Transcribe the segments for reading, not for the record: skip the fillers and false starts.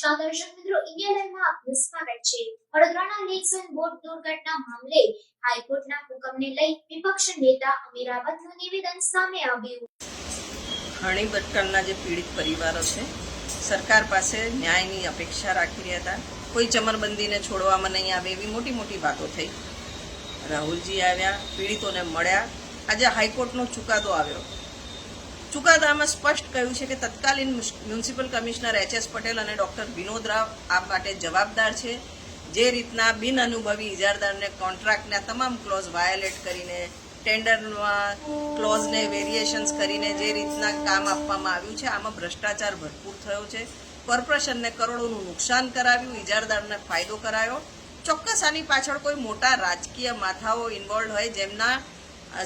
નમસ્કાર દર્શક મિત્રો, ઇન્ડિયા લાઈવમાં આપનું સ્વાગત છે। વડોદરાના લેક્સન બોટ દુર્ઘટના મામલે હાઈકોર્ટના હુકમને લઈ વિપક્ષ નેતા અમીર રાવતનું નિવેદન સામે આવ્યું। ઘણી પ્રકારના જે પીડિત પરિવારો છે સરકાર પાસે ન્યાયની અપેક્ષા રાખી રહ્યા હતા। કોઈ ચમરબંધીને છોડવામાં નહીં આવે એવી મોટી મોટી વાતો થઈ। રાહુલજી આવ્યા, પીડિતોને મળ્યા। આજે હાઈકોર્ટનો ચુકાદો આવ્યો। ચુકાદામાં સ્પષ્ટ કહ્યું છે કે તત્કાલીન મ્યુનિસિપલ કમિશનર એચ.એસ. પટેલ અને ડૉક્ટર વિનોદ રાવ આ માટે જવાબદાર છે। જે રીતના બિન અનુભવી ઇજારદારને કોન્ટ્રાક્ટના તમામ ક્લોઝ વાયોલેટ કરીને, ટેન્ડરમાં ક્લોઝને વેરિએશન્સ કરીને જે રીતના કામ આપવામાં આવ્યું છે, આમાં ભ્રષ્ટાચાર ભરપૂર થયો છે। કોર્પોરેશનને કરોડોનું નુકસાન કરાવ્યું, ઇજારદારને ફાયદો કરાયો। ચોક્કસ આની પાછળ કોઈ મોટા રાજકીય માથાઓ ઇન્વોલ્વ હોય જેમના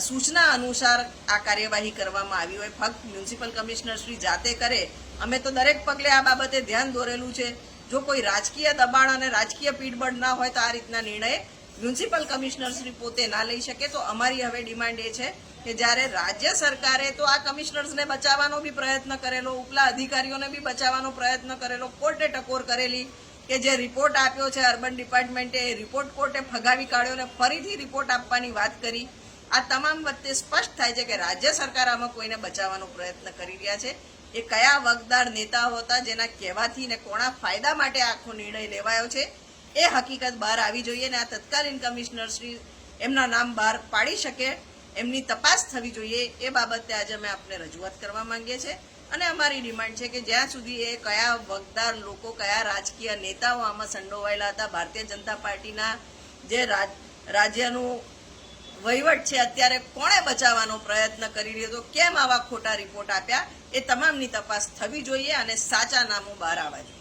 સૂચના અનુસાર આ કાર્યવાહી કરવામાં આવી હોય। ફક્ત મ્યુનિસિપલ કમિશનર શ્રી જાતે કરે, અમે તો દરેક પગલે આ બાબતે ધ્યાન દોરેલું છે। જો કોઈ રાજકીય દબાણ અને રાજકીય પીઠબળ ના હોય તો આ રીતના નિર્ણય મ્યુનિસિપલ કમિશનર શ્રી પોતે ના લઈ શકે। તો અમારી હવે ડિમાન્ડ એ છે કે જ્યારે રાજ્ય સરકારે તો આ કમિશનર્સને બચાવવાનો બી પ્રયત્ન કરેલો, ઉપલા અધિકારીઓને બી બચાવવાનો પ્રયત્ન કરેલો, કોર્ટે ટકોર કરેલી કે જે રિપોર્ટ આપ્યો છે અર્બન ડિપાર્ટમેન્ટે, એ રિપોર્ટ કોર્ટે ફગાવી કાઢ્યો અને ફરીથી રિપોર્ટ આપવાની વાત કરી। આ તમામ વચ્ચે સ્પષ્ટ થાય છે કે રાજ્ય સરકાર આમાં કોઈને બચાવવાનો પ્રયત્ન કરી રહ્યા છે। એ કયા વગદાર નેતાઓ હતા જેના કહેવાથી ને કોના ફાયદા માટે આખો નિર્ણય લેવાયો છે એ હકીકત બહાર આવી જોઈએ ને આ તત્કાલીન કમિશનર શ્રી એમના નામ બહાર પાડી શકે, એમની તપાસ થવી જોઈએ। એ બાબતે આજે અમે આપને રજૂઆત કરવા માંગીએ છીએ અને અમારી ડિમાન્ડ છે કે જ્યાં સુધી એ કયા વગદાર લોકો, કયા રાજકીય નેતાઓ આમાં સંડોવાયેલા હતા, ભારતીય જનતા પાર્ટીના જે રાજ્યનું વહીવટ છે અત્યારે કોણે બચાવવાનો પ્રયત્ન કરી રહ્યો હતો, કેમ આવા ખોટા રિપોર્ટ આપ્યા, એ તમામની તપાસ થવી જોઈએ અને સાચા નામો બહાર આવવા જોઈએ।